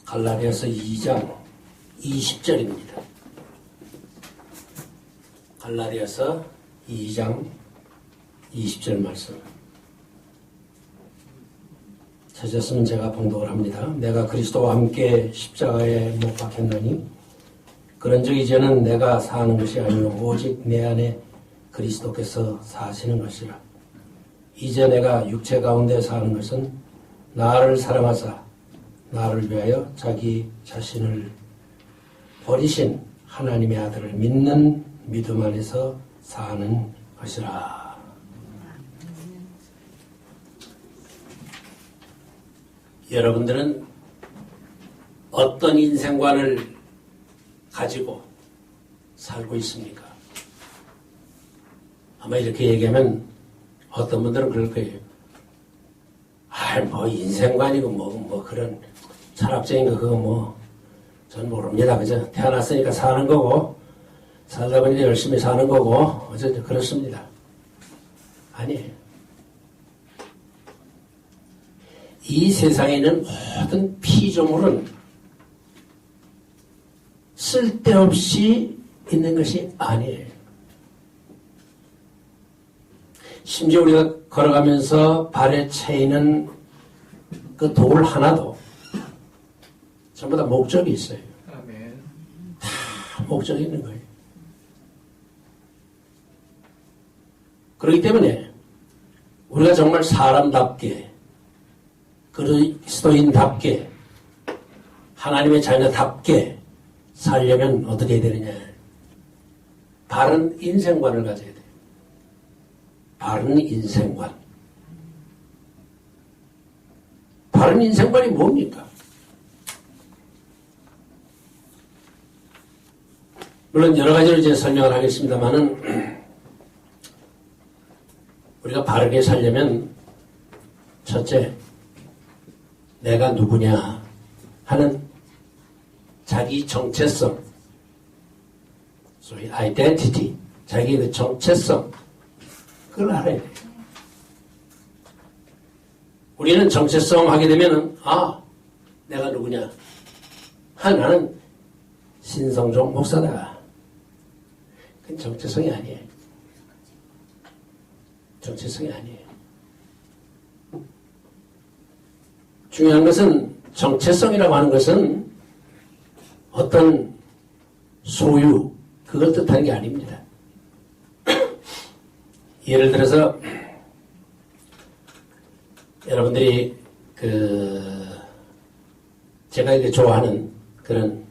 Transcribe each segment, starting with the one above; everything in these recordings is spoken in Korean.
갈라디아서 2장 20절입니다. 갈라디아서 2장 20절 말씀. 찾았으면 제가 봉독을 합니다. 내가 그리스도와 함께 십자가에 못 박혔나니 그런즉 이제는 내가 사는 것이 아니요 오직 내 안에 그리스도께서 사시는 것이라. 이제 내가 육체 가운데 사는 것은 나를 사랑하사 나를 위하여 자기 자신을 버리신 하나님의 아들을 믿는 믿음 안에서 사는 것이라. 여러분들은 어떤 인생관을 가지고 살고 있습니까? 아마 이렇게 얘기하면 어떤 분들은 그럴 거예요. 뭐 인생관이고 뭐 그런 철학적인 거 그거 전 모릅니다. 그죠? 태어났으니까 사는 거고 살다 보니까 열심히 사는 거고 어쨌든 그렇습니다. 아니에요. 이 세상에 있는 모든 피조물은 쓸데없이 있는 것이 아니에요. 심지어 우리가 걸어가면서 발에 채이는 그 돌 하나도 전부 다 목적이 있어요. 아멘. 다 목적이 있는 거예요. 그렇기 때문에 우리가 정말 사람답게 그리스도인답게 하나님의 자녀답게 살려면 어떻게 해야 되느냐. 바른 인생관을 가져야 돼요. 바른 인생관. 바른 인생관이 뭡니까? 물론 여러 가지로 이제 설명을 하겠습니다만은 우리가 바르게 살려면 첫째, 내가 누구냐 하는 자기 정체성, 소위 아이덴티티, 자기의 그 정체성, 그걸 알아야 돼요. 우리는 정체성 하게 되면은 내가 누구냐? 나는 신성종 목사다. 그건 정체성이 아니에요. 정체성이 아니에요. 중요한 것은 정체성이라고 하는 것은 어떤 소유, 그걸 뜻하는 게 아닙니다. 예를 들어서 여러분들이 제가 이제 좋아하는 그런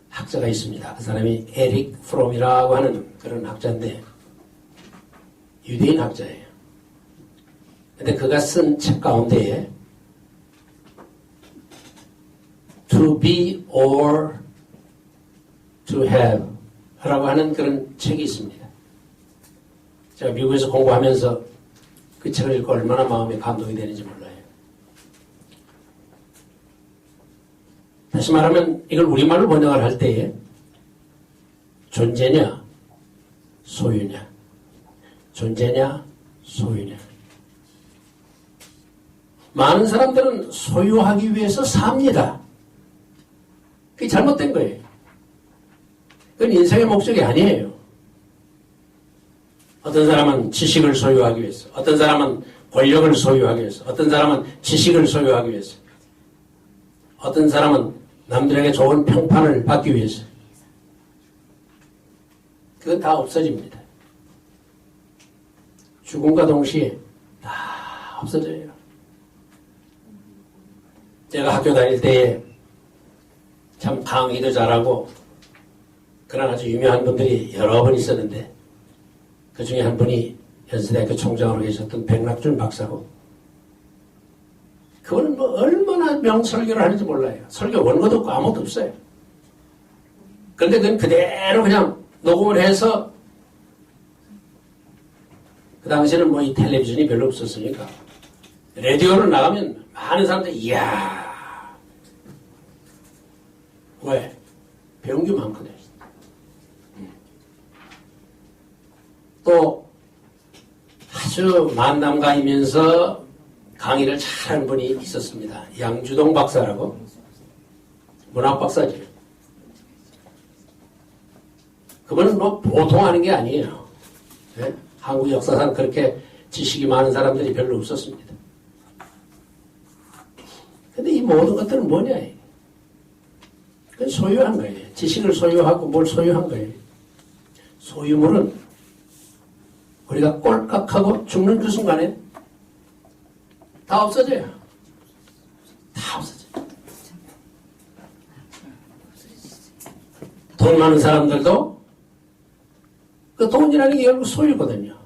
학자가 있습니다. 그 사람이 에릭 프롬이라고 하는 그런 학자인데 유대인 학자예요. 근데 그가 쓴 책 가운데에 To be or to have 라고 하는 그런 책이 있습니다. 제가 미국에서 공부하면서 그 책을 읽고 얼마나 마음에 감동이 되는지 몰라요. 다시 말하면 이걸 우리말로 번역을 할 때에 존재냐 소유냐 존재냐 소유냐. 많은 사람들은 소유하기 위해서 삽니다. 그게 잘못된 거예요. 그건 인생의 목적이 아니에요. 어떤 사람은 지식을 소유하기 위해서, 어떤 사람은 권력을 소유하기 위해서, 어떤 사람은 지식을 소유하기 위해서, 어떤 사람은 남들에게 좋은 평판을 받기 위해서. 그건 다 없어집니다. 죽음과 동시에 다 없어져요. 제가 학교 다닐 때에 참 강의도 잘하고 그런 아주 유명한 분들이 여러 분 있었는데 그 중에 한 분이 연세대학교 총장으로 계셨던 백낙준 박사고, 그분은 얼마나 명설교를 하는지 몰라요. 설교 원고도 없고 아무것도 없어요. 그런데 그건 그대로 그냥 녹음을 해서, 그 당시에는 이 텔레비전이 별로 없었으니까 라디오를 나가면 많은 사람들이 이야, 왜? 배운 게 많거든. 또 아주 만남가이면서 강의를 잘하는 분이 있었습니다. 양주동 박사라고. 문학박사지. 그거는 뭐 보통 하는 게 아니에요. 네? 한국 역사상 그렇게 지식이 많은 사람들이 별로 없었습니다. 근데 이 모든 것들은 뭐냐? 그건 소유한 거예요. 지식을 소유하고 뭘 소유한 거예요. 소유물은 우리가 꼴깍하고 죽는 그 순간에 다 없어져요. 다 없어져요. 돈 많은 사람들도 그 돈이라는 게 결국 소유거든요.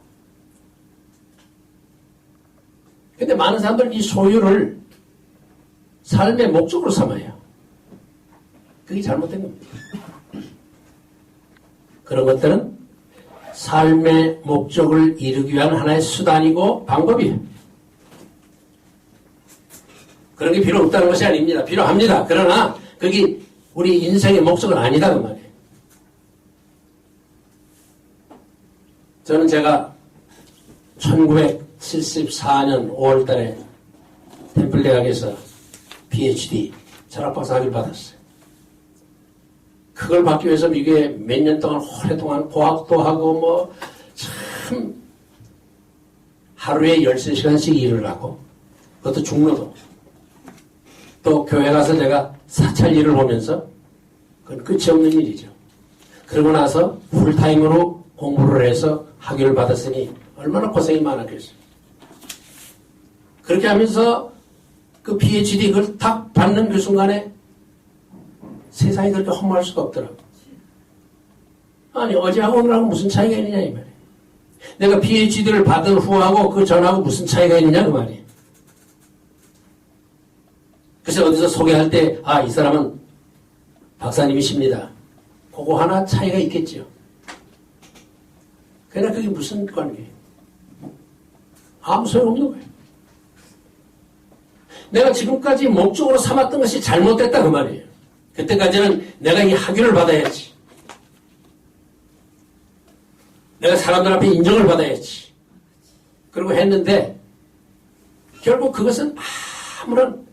근데 많은 사람들은 이 소유를 삶의 목적으로 삼아요. 그게 잘못된 겁니다. 그런 것들은 삶의 목적을 이루기 위한 하나의 수단이고 방법이에요. 그런 게 필요 없다는 것이 아닙니다. 필요합니다. 그러나 그게 우리 인생의 목적은 아니다 그 말이에요. 저는 제가 1974년 5월달에 템플 대학에서 PhD 철학박사 학위를 받았어요. 그걸 받기 위해서 미국에 몇 년 동안 오랫동안 고학도 하고 뭐 참 하루에 13시간씩 일을 하고 그것도 중노동 또 교회 가서 제가 사찰 일을 보면서 그건 끝이 없는 일이죠. 그러고 나서 풀타임으로 공부를 해서 학위를 받았으니 얼마나 고생이 많았겠어요. 그렇게 하면서 그 PhD 그걸 딱 받는 그 순간에 세상이 그렇게 허무할 수가 없더라고. 아니 어제하고 오늘하고 무슨 차이가 있느냐 이 말이에요. 내가 PhD를 받은 후하고 그 전하고 무슨 차이가 있느냐 그 말이에요. 그래서 어디서 소개할 때 이 사람은 박사님이십니다. 그거 하나 차이가 있겠죠. 그러나 그게 무슨 관계예요? 아무 소용없는 거예요. 내가 지금까지 목적으로 삼았던 것이 잘못됐다 그 말이에요. 그때까지는 내가 이 학위를 받아야지. 내가 사람들 앞에 인정을 받아야지. 그리고 했는데 결국 그것은 아무런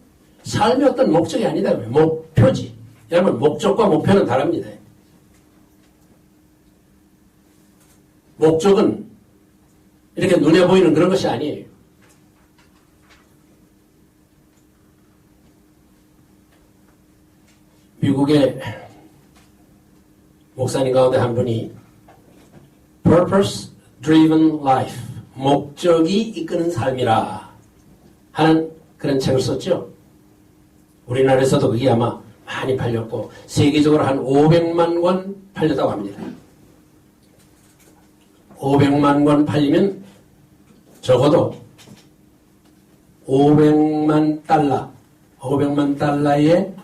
삶의 어떤 목적이 아니다. 목표지. 여러분 목적과 목표는 다릅니다. 목적은 이렇게 눈에 보이는 그런 것이 아니에요. 미국의 목사님 가운데 한 분이 Purpose Driven Life, 목적이 이끄는 삶이라 하는 그런 책을 썼죠. 우리나라에서도 그게 아마 많이 팔렸고 세계적으로 한 500만 권 팔렸다고 합니다. 500만 권 팔리면 적어도 500만 달러의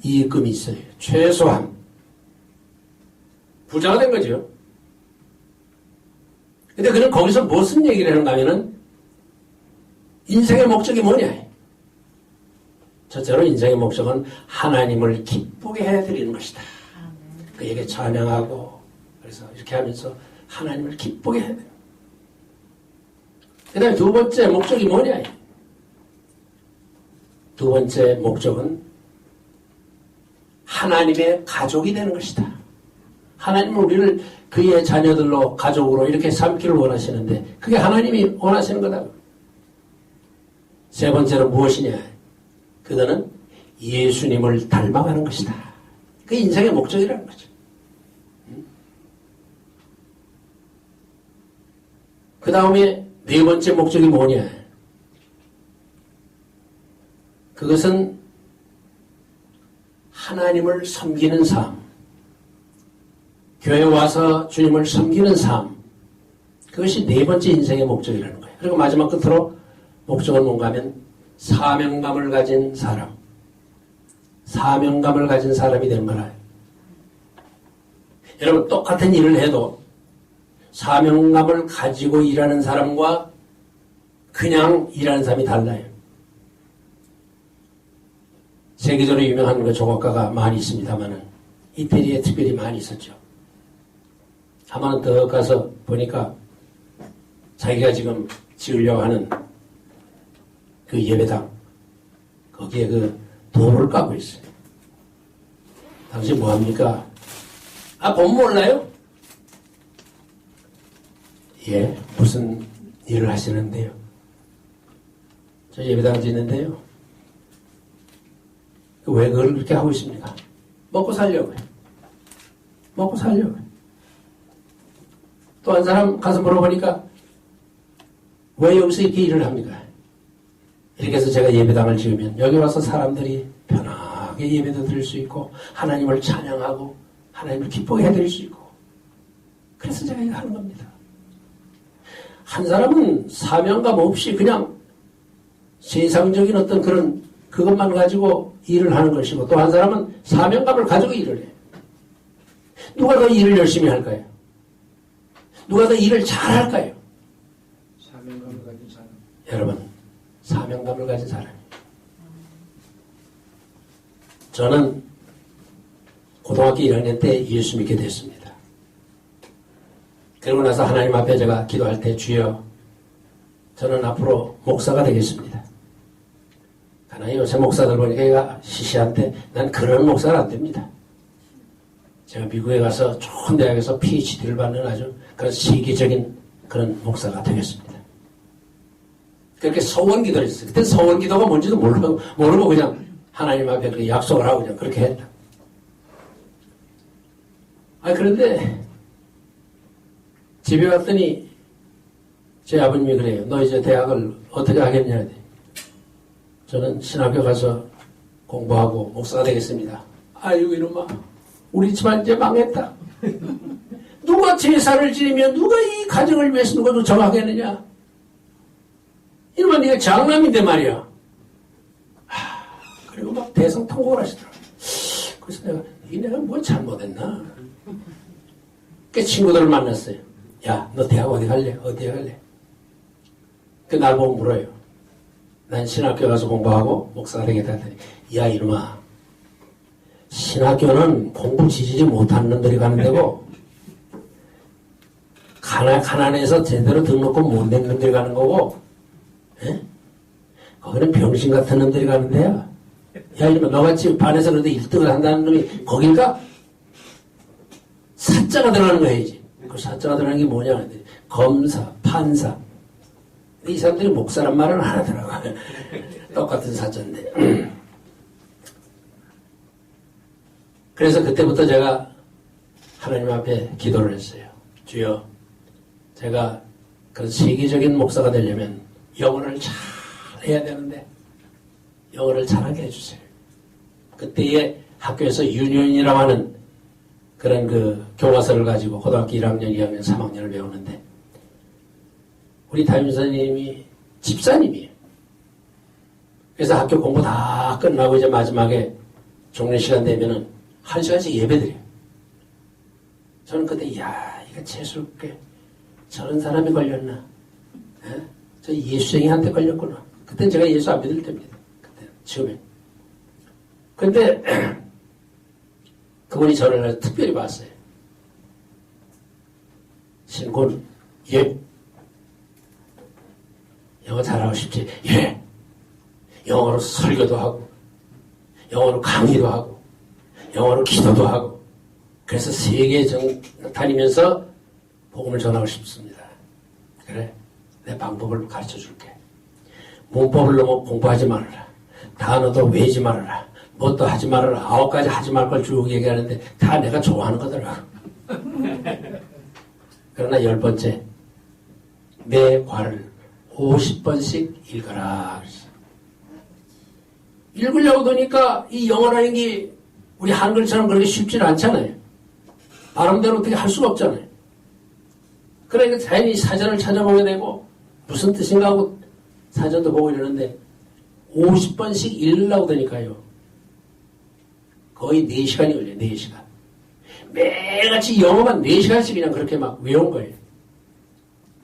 이익금이 있어요. 최소한 부자가 된 거죠. 근데 그는 거기서 무슨 얘기를 하는가 하면은 인생의 목적이 뭐냐? 첫째로 인생의 목적은 하나님을 기쁘게 해드리는 것이다. 그에게 찬양하고 그래서 이렇게 하면서 하나님을 기쁘게 해야 돼요. 그 다음에 두 번째 목적이 뭐냐? 두 번째 목적은 하나님의 가족이 되는 것이다. 하나님은 우리를 그의 자녀들로 가족으로 이렇게 삼기를 원하시는데 그게 하나님이 원하시는 거다. 세 번째는 무엇이냐? 그거는 예수님을 닮아가는 것이다. 그게 인생의 목적이라는 거죠. 그 다음에 네 번째 목적이 뭐냐? 그것은 하나님을 섬기는 삶. 교회에 와서 주님을 섬기는 삶. 그것이 네 번째 인생의 목적이라는 거예요. 그리고 마지막 끝으로 목적은 뭔가 하면 사명감을 가진 사람. 사명감을 가진 사람이 되는 거라. 여러분 똑같은 일을 해도 사명감을 가지고 일하는 사람과 그냥 일하는 사람이 달라요. 세계적으로 유명한 그 조각가가 많이 있습니다만은 이태리에 특별히 많이 있었죠. 한번 더 가서 보니까 자기가 지금 지으려고 하는 그 예배당 거기에 그 돌을 까고 있어요. 당신 뭐합니까? 아, 본 몰라요? 예, 무슨 일을 하시는데요? 저 예배당 짓는데요. 왜 그걸 그렇게 하고 있습니까? 먹고 살려고요. 먹고 살려고요. 또 한 사람 가서 물어보니까 왜 여기서 이렇게 일을 합니까? 이렇게 해서 제가 예배당을 지으면 여기 와서 사람들이 편하게 예배도 드릴 수 있고 하나님을 찬양하고 하나님을 기쁘게 해드릴 수 있고 그래서 제가 이거 하는 겁니다. 한 사람은 사명감 없이 그냥 세상적인 어떤 그런 그것만 가지고 일을 하는 것이고 또 한 사람은 사명감을 가지고 일을 해요. 누가 더 일을 열심히 할까요? 누가 더 일을 잘할까요? 사명감을 가진 사람. 여러분, 사명감을 가진 사람이에요. 저는 고등학교 1학년 때 예수 믿게 됐습니다. 그러고 나서 하나님 앞에 제가 기도할 때 주여 저는 앞으로 목사가 되겠습니다. 하나님 요새 목사들 보니까 시시한데 난 그런 목사는 안 됩니다. 제가 미국에 가서 좋은 대학에서 PhD를 받는 아주 그런 세계적인 그런 목사가 되겠습니다. 그렇게 소원기도를 했어요. 그때 소원기도가 뭔지도 모르고 그냥 하나님 앞에 그 약속을 하고 그냥 그렇게 했다. 그런데 집에 왔더니 제 아버님이 그래요. 너 이제 대학을 어떻게 하겠냐. 저는 신학교 가서 공부하고 목사가 되겠습니다. 아이고 이놈아 우리 집안 이제 망했다. 누가 제사를 지내며 누가 이 가정을 위해서 누가 더 정하겠느냐. 이놈아 네가 장남인데 말이야. 그리고 막 대성통곡을 하시더라고요. 그래서 내가 뭐 잘못했나. 그 친구들을 만났어요. 야 너 대학 어디 갈래? 어디에 갈래? 그 날 보고 물어요. 난 신학교 가서 공부하고 목사가 되겠다 했더니 야 이놈아 신학교는 공부 지지지 못하는 놈들이 가는 데고 가난해서 제대로 등록금 못 낸 놈들이 가는 거고 에? 거기는 병신 같은 놈들이 가는 데야. 야 이놈아 너같이 반에서 그래도 1등을 한다는 놈이 거길까? 사자가 들어가는 거야지. 그 사자가 들어가는 게 뭐냐 검사, 판사 이 사람들이 목사란 말은 안 하더라고요. 똑같은 사자인데. 그래서 그때부터 제가 하나님 앞에 기도를 했어요. 주여, 제가 그런 세계적인 목사가 되려면 영어를 잘 해야 되는데 영어를 잘하게 해주세요. 그때에 학교에서 유년이라고 하는 그런 그 교과서를 가지고 고등학교 1학년, 2학년, 3학년을 배우는데 우리 담임 선생님이 집사님이에요. 그래서 학교 공부 다 끝나고 이제 마지막에 종례 시간 되면은 1시간씩 예배드려요. 저는 그때 야 이거 재수없게 저런 사람이 걸렸나? 에? 저 예수쟁이한테 걸렸구나. 그땐 제가 예수 안 믿을 때입니다. 그때 처음에. 근데 그분이 저를 특별히 봤어요. 신군 예. 영어 잘하고 싶지? 예. 영어로 설교도 하고 영어로 강의도 하고 영어로 기도도 하고 그래서 세계 다니면서 복음을 전하고 싶습니다. 그래 내 방법을 가르쳐 줄게. 문법을 너무 공부하지 말아라. 단어도 외지 말아라. 뭣도 하지 말아라. 9가지 하지 말 걸 쭉 얘기하는데 다 내가 좋아하는 거더라고. 그러나 10번째 매 과를 50번씩 읽어라. 읽으려고 하니까 이 영어라는 게 우리 한글처럼 그렇게 쉽지는 않잖아요. 발음대로 어떻게 할 수가 없잖아요. 그러니까 자연히 사전을 찾아보게 되고 무슨 뜻인가 하고 사전도 보고 이러는데 50번씩 읽으려고 하니까요. 거의 4시간이 걸려요. 4시간. 매일같이 영어만 4시간씩 그냥 그렇게 막 외운 거예요.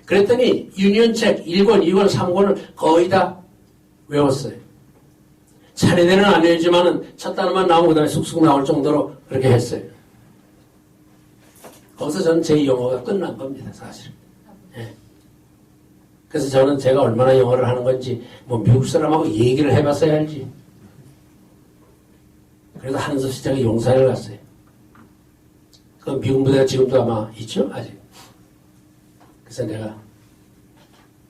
그랬더니 유년책 1권, 2권, 3권을 거의 다 외웠어요. 차례대로는 안 외우지만은 첫 단어만 나오고 그다음에 쑥쑥 나올 정도로 그렇게 했어요. 거기서 저는 제 영어가 끝난 겁니다, 사실. 예. 그래서 저는 제가 얼마나 영어를 하는 건지 뭐 미국 사람하고 얘기를 해봤어야 알지. 그래서 한은섭 시장이 용산을 갔어요. 그 미국 무대가 지금도 아마 있죠? 아직. 그래서 내가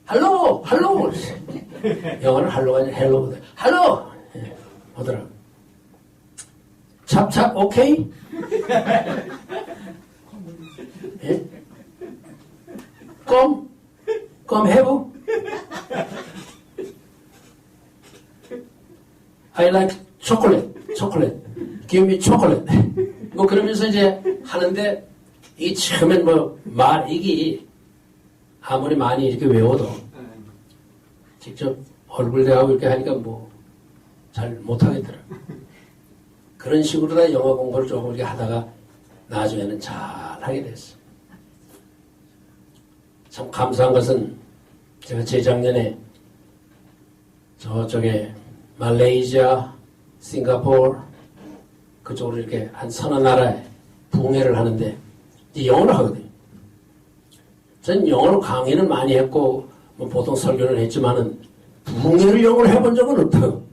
할로! 할로! 영어는 할로가 아니라 헬로거든. 할로! 예, 오더라고. 찹찹 오케이? 예? 껌 해보? I like chocolate. Give me chocolate. 뭐 그러면서 이제 하는데 이 처음엔 뭐 이게 아무리 많이 이렇게 외워도 직접 얼굴 대하고 이렇게 하니까 뭐 잘 못하겠더라. 그런 식으로 다 영어 공부를 조금 이렇게 하다가 나중에는 잘 하게 됐어. 참 감사한 것은 제가 재작년에 저쪽에 말레이시아, 싱가포르 그쪽으로 이렇게 한 서너 나라에 부흥회를 하는데 이제 영어로 하거든요. 전 영어로 강의는 많이 했고 뭐 보통 설교를 했지만은 부흥회를 영어로 해본 적은 없다고.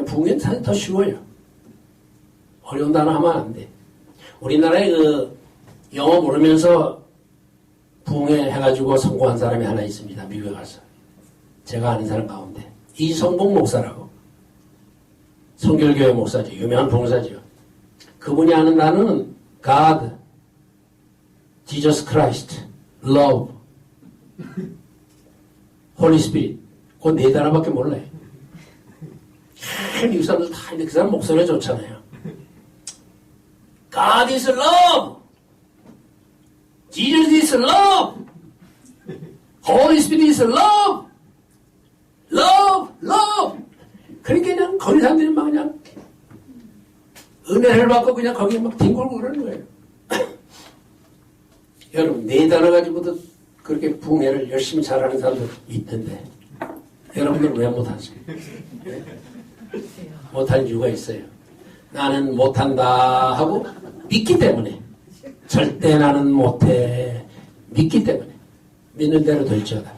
부흥회는 사실 더 쉬워요. 어려운 단어 하면 안 돼. 우리나라에 그 영어 모르면서 부흥회 해가지고 성공한 사람이 하나 있습니다. 미국에 가서. 제가 아는 사람 가운데. 이성봉 목사라고. 성결교회 목사죠. 유명한 봉사죠. 그분이 아는 단어는 God, Jesus Christ, Love, Holy Spirit. 그 네 단어밖에 몰라요. 미국 사람들 다 있는데 그 사람 목소리가 좋잖아요. God is love. Jesus is love. Holy Spirit is love. Love, love. 그러니까 그냥 거기 사람들이 막 그냥 은혜를 받고 그냥 거기에 막 뒹굴고 그러는 거예요. 여러분, 네 단어 가지고도 그렇게 부흥회를 열심히 잘하는 사람들 있던데 여러분들은 왜 못하세요? 못할 이유가 있어요. 나는 못한다 하고 믿기 때문에. 절대 나는 못해. 믿기 때문에. 믿는 대로 될지어다.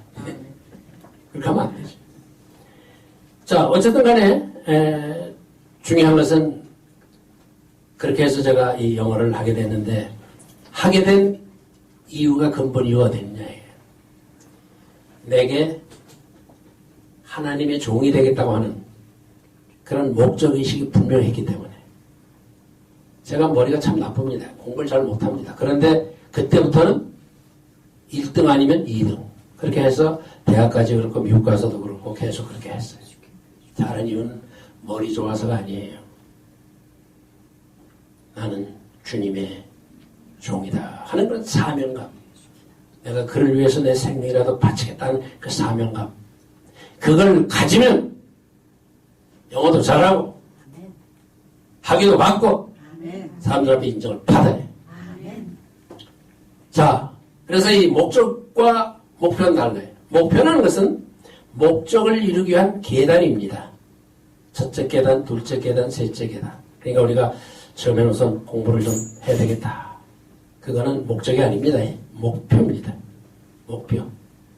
그렇게 하면 안 되죠. 자, 어쨌든 간에 중요한 것은 그렇게 해서 제가 이 영어를 하게 됐는데 하게 된 이유가 근본 이유가 됐냐예요. 내게 하나님의 종이 되겠다고 하는 그런 목적의식이 분명했기 때문에 제가 머리가 참 나쁩니다. 공부를 잘 못합니다. 그런데 그때부터는 1등 아니면 2등 그렇게 해서 대학까지 그렇고 미국 가서도 그렇고 계속 그렇게 했어요. 다른 이유는 머리 좋아서가 아니에요. 나는 주님의 종이다 하는 그런 사명감. 내가 그를 위해서 내 생명이라도 바치겠다는 그 사명감. 그걸 가지면 영어도 잘하고 학위도 받고 사람들 앞에 인정을 받아요. 자, 그래서 이 목적과 목표는 달라요. 목표라는 것은 목적을 이루기 위한 계단입니다. 첫째 계단, 둘째 계단, 셋째 계단. 그러니까 우리가 처음에는 우선 공부를 좀 해야 되겠다. 그거는 목적이 아닙니다. 목표입니다. 목표.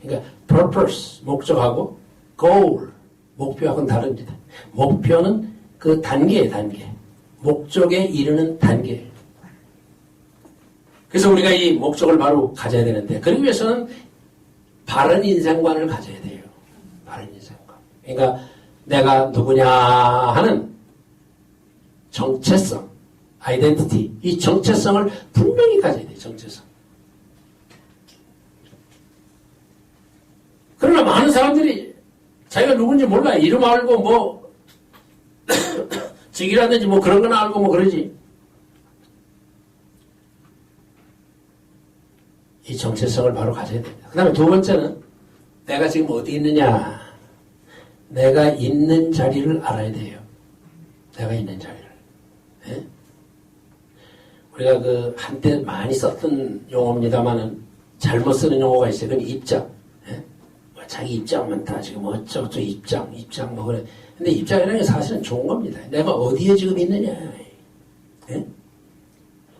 그러니까 purpose, 목적하고 goal, 목표하고는 다릅니다. 목표는 그 단계예요, 단계. 목적에 이르는 단계. 그래서 우리가 이 목적을 바로 가져야 되는데 그러기 위해서는 바른 인생관을 가져야 돼요. 바른 인생관. 그러니까 내가 누구냐 하는 정체성, 아이덴티티, 이 정체성을 분명히 가져야 돼요. 정체성. 그러나 많은 사람들이 자기가 누군지 몰라요. 이름 알고 뭐 직이라든지 뭐 그런 건 알고 뭐 그러지. 이 정체성을 바로 가져야 됩니다. 그 다음에 두 번째는 내가 지금 어디 있느냐. 내가 있는 자리를 알아야 돼요. 내가 있는 자리를. 네? 우리가 그 한때 많이 썼던 용어입니다만은 잘못 쓰는 용어가 있어요. 그건 입장. 네? 뭐 자기 입장만 다 지금 어쩌고저쩌고 입장 뭐 그래. 근데 입장이라는 게 사실은 좋은 겁니다. 내가 어디에 지금 있느냐. 네?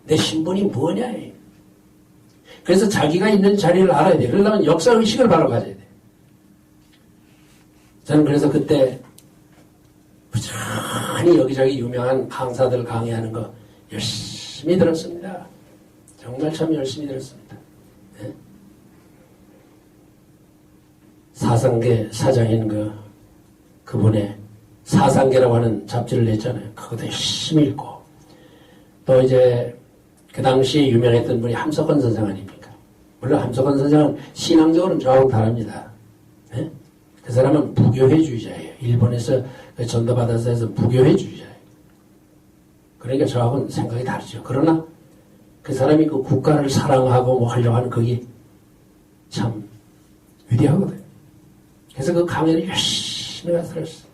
내 신분이 뭐냐. 그래서 자기가 있는 자리를 알아야 돼. 그러려면 역사의식을 바로 가져야 돼. 저는 그래서 그때 부지런히 여기저기 유명한 강사들 강의하는 거 열심히 들었습니다. 정말 참 열심히 들었습니다. 네? 사상계 사장인 그분의 사상계라고 하는 잡지를 냈잖아요. 그것도 열심히 읽고 또 이제 그 당시에 유명했던 분이 함석헌 선생 아닙니까? 물론 함석헌 선생은 신앙적으로는 저하고 다릅니다. 네? 그 사람은 부교회주의자예요. 일본에서 전도받아서 해서 부교회주의자예요. 그러니까 저하고는 생각이 다르죠. 그러나 그 사람이 그 국가를 사랑하고 뭐 하려고 하는 그게 참 위대하거든요. 그래서 그 강연을 열심히 가서 들었어요.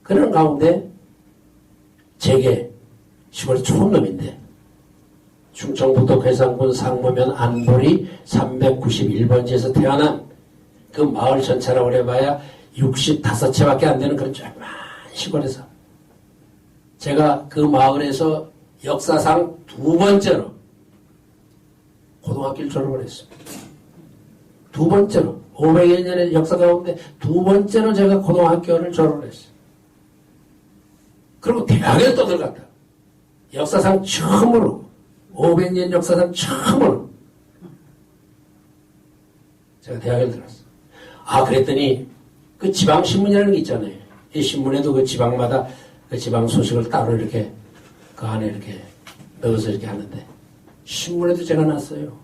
그런 가운데 제게 시골 촌놈인데 충청북도 괴산군 상무면 안보리 391번지에서 태어난 그 마을 전체라고 해봐야 65채밖에 안 되는 그런 조그만 시골에서 제가 그 마을에서 역사상 두 번째로 고등학교를 졸업을 했습니다. 두 번째로 500여 년의 역사 가운데 두 번째로 제가 고등학교를 졸업을 했어요. 그리고 대학에 또 들어갔다. 역사상 처음으로 500년 역사상 처음으로 제가 대학에 들어갔어요. 그랬더니 그 지방신문이라는 게 있잖아요. 이 신문에도 그 지방마다 그 지방 소식을 따로 이렇게 그 안에 이렇게 넣어서 이렇게 하는데 신문에도 제가 났어요.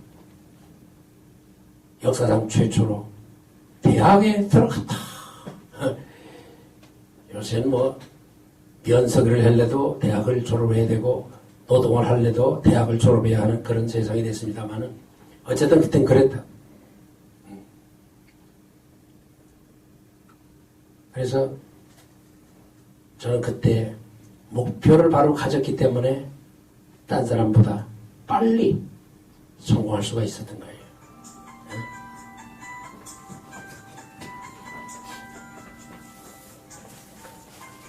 역사상 최초로 대학에 들어갔다. 요새는 뭐 면석을 하려도 대학을 졸업해야 되고 노동을 하려도 대학을 졸업해야 하는 그런 세상이 됐습니다만은 어쨌든 그땐 그랬다. 그래서 저는 그때 목표를 바로 가졌기 때문에 딴 사람보다 빨리 성공할 수가 있었던 거예요.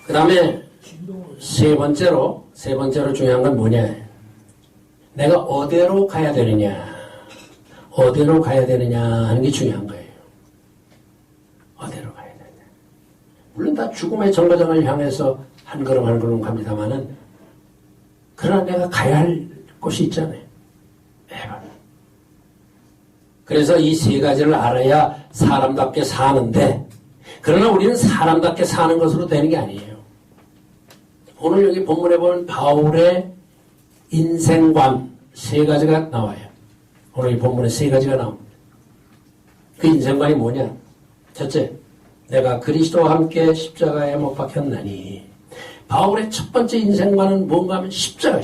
그 다음에 세 번째로 중요한 건 뭐냐? 내가 어디로 가야 되느냐 하는 게 중요한 거예요. 어디로 가야 되느냐. 물론 다 죽음의 정거장을 향해서 한 걸음 한 걸음 갑니다만은 그러나 내가 가야 할 곳이 있잖아요. 매번. 그래서 이 세 가지를 알아야 사람답게 사는데 그러나 우리는 사람답게 사는 것으로 되는 게 아니에요. 오늘 여기 본문에 보면 바울의 인생관 세 가지가 나와요. 오늘 이 본문에 세 가지가 나옵니다. 그 인생관이 뭐냐? 첫째, 내가 그리스도와 함께 십자가에 못 박혔나니. 바울의 첫 번째 인생관은 뭔가 하면 십자가.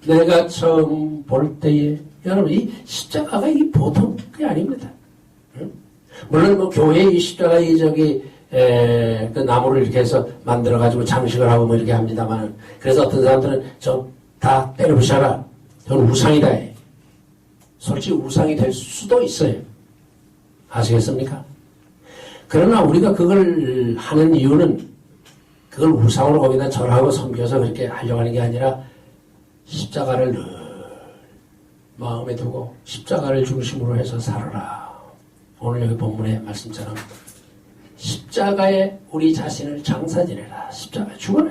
내가 처음 볼 때에 여러분 이 십자가가 이 보통 게 아닙니다. 물론 뭐 교회에 이 십자가 그 나무를 이렇게 해서 만들어가지고 장식을 하고 뭐 이렇게 합니다만 그래서 어떤 사람들은 저 다 때려부셔라. 저는 우상이다. 솔직히 우상이 될 수도 있어요. 아시겠습니까? 그러나 우리가 그걸 하는 이유는 그걸 우상으로 거기다 절하고 섬겨서 그렇게 하려고 하는 게 아니라 십자가를 늘 마음에 두고 십자가를 중심으로 해서 살아라. 오늘 여기 본문의 말씀처럼 십자가에 우리 자신을 장사 지내라. 십자가에 죽어라.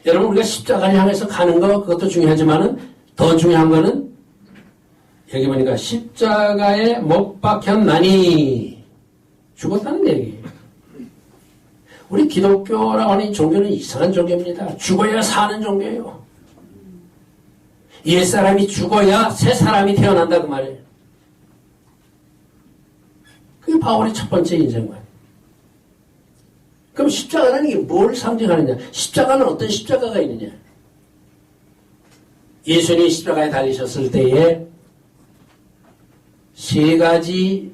여러분 우리가 십자가를 향해서 가는 거 그것도 중요하지만은 더 중요한 거는 여기 보니까 십자가에 못 박혔나니 죽었다는 얘기예요. 우리 기독교라고 하는 종교는 이상한 종교입니다. 죽어야 사는 종교예요. 옛사람이 죽어야 새 사람이 태어난다 그 말이에요. 그게 바울의 첫 번째 인생관. 그럼 십자가라는 게 뭘 상징하느냐? 십자가는 어떤 십자가가 있느냐? 예수님이 십자가에 달리셨을 때에 세 가지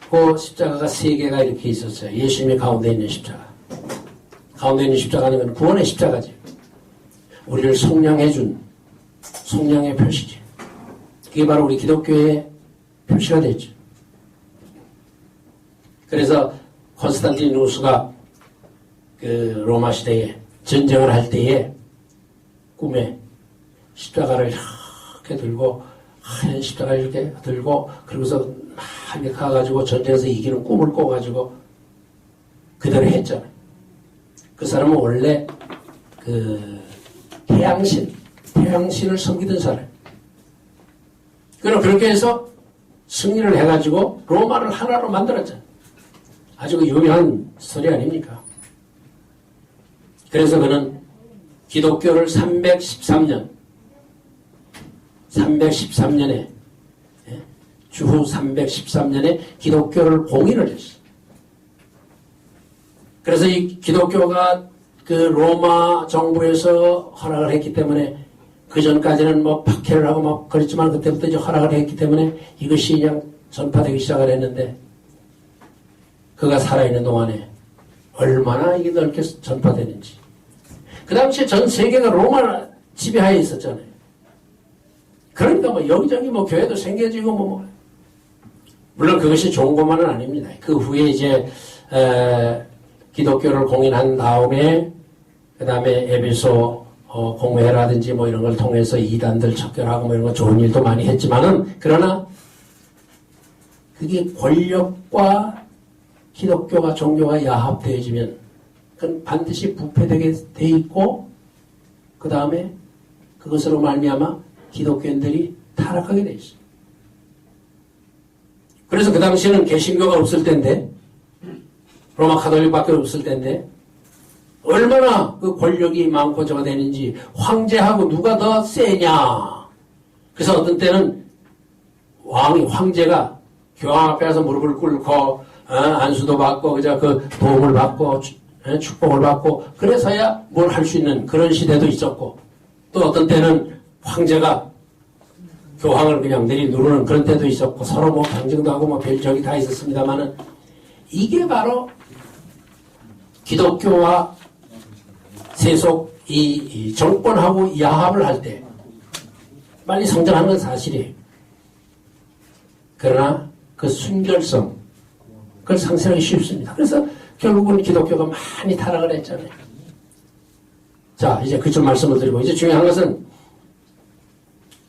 그 십자가가 세 개가 이렇게 있었어요. 예수님이 가운데 있는 십자가. 가운데 있는 십자가는 건 구원의 십자가지. 우리를 속량해준 속량의 표시지. 그게 바로 우리 기독교의 표시가 됐죠. 그래서 콘스탄티누스가 그 로마 시대에 전쟁을 할 때에 꿈에 십자가를 이렇게 들고 하얀 십자가 이렇게 들고 그러고서 막 이렇게 가가지고 전쟁에서 이기는 꿈을 꿔가지고 그대로 했잖아요. 그 사람은 원래 그 태양신을 섬기던 사람. 그럼 그렇게 해서 승리를 해가지고 로마를 하나로 만들었잖아요. 아주 그 유명한 스토리 아닙니까? 그래서 그는 기독교를 313년에 주후 313년에 기독교를 공인을 했어요. 그래서 이 기독교가 그 로마 정부에서 허락을 했기 때문에 그 전까지는 뭐 박해를 하고 막 그랬지만 그때부터 이제 허락을 했기 때문에 이것이 그냥 전파되기 시작을 했는데 그가 살아있는 동안에 얼마나 이게 넓게 전파되는지. 그 당시에 전 세계가 로마 지배하에 있었잖아요. 그러니까 뭐 여기저기 뭐 교회도 생겨지고 뭐 물론 그것이 좋은 것만은 아닙니다. 그 후에 이제 기독교를 공인한 다음에 그 다음에 에베소 공회라든지 뭐 이런 걸 통해서 이단들 척결하고 뭐 이런 거 좋은 일도 많이 했지만은 그러나 그게 권력과 기독교가 종교가 야합되어지면 그건 반드시 부패되게 돼 있고 그 다음에 그것으로 말미암아 기독교인들이 타락하게 돼 있어요. 그래서 그 당시에는 개신교가 없을 때인데 로마 가톨릭밖에 없을 때인데 얼마나 그 권력이 많고 저가 되는지 황제하고 누가 더 세냐. 그래서 어떤 때는 황제가 교황 앞에 가서 무릎을 꿇고 안수도 받고 그저 그 도움을 받고 축복을 받고 그래서야 뭘 할 수 있는 그런 시대도 있었고 또 어떤 때는 황제가 교황을 그냥 내리누르는 그런 때도 있었고 서로 뭐 경쟁도 하고 뭐 별적이 다 있었습니다만은 이게 바로 기독교와 세속 이 정권하고 야합을 할 때 빨리 성장하는 건 사실이에요. 그러나 그 순결성 그걸 상실하기 쉽습니다. 그래서 결국은 기독교가 많이 타락을 했잖아요. 자, 이제 그쪽 말씀을 드리고 이제 중요한 것은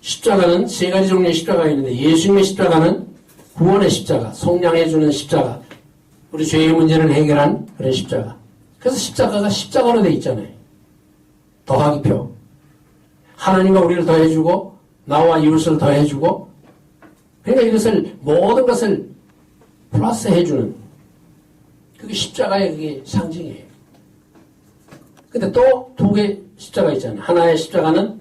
십자가는 세 가지 종류의 십자가가 있는데 예수님의 십자가는 구원의 십자가, 속량해주는 십자가, 우리 죄의 문제를 해결한 그런 십자가. 그래서 십자가가 십자가로 되어 있잖아요. 더하기표. 하나님과 우리를 더해주고 나와 이웃을 더해주고 그러니까 이것을 모든 것을 플러스 해주는 그게 십자가의 그게 상징이에요. 근데 또 두 개의 십자가 있잖아요. 하나의 십자가는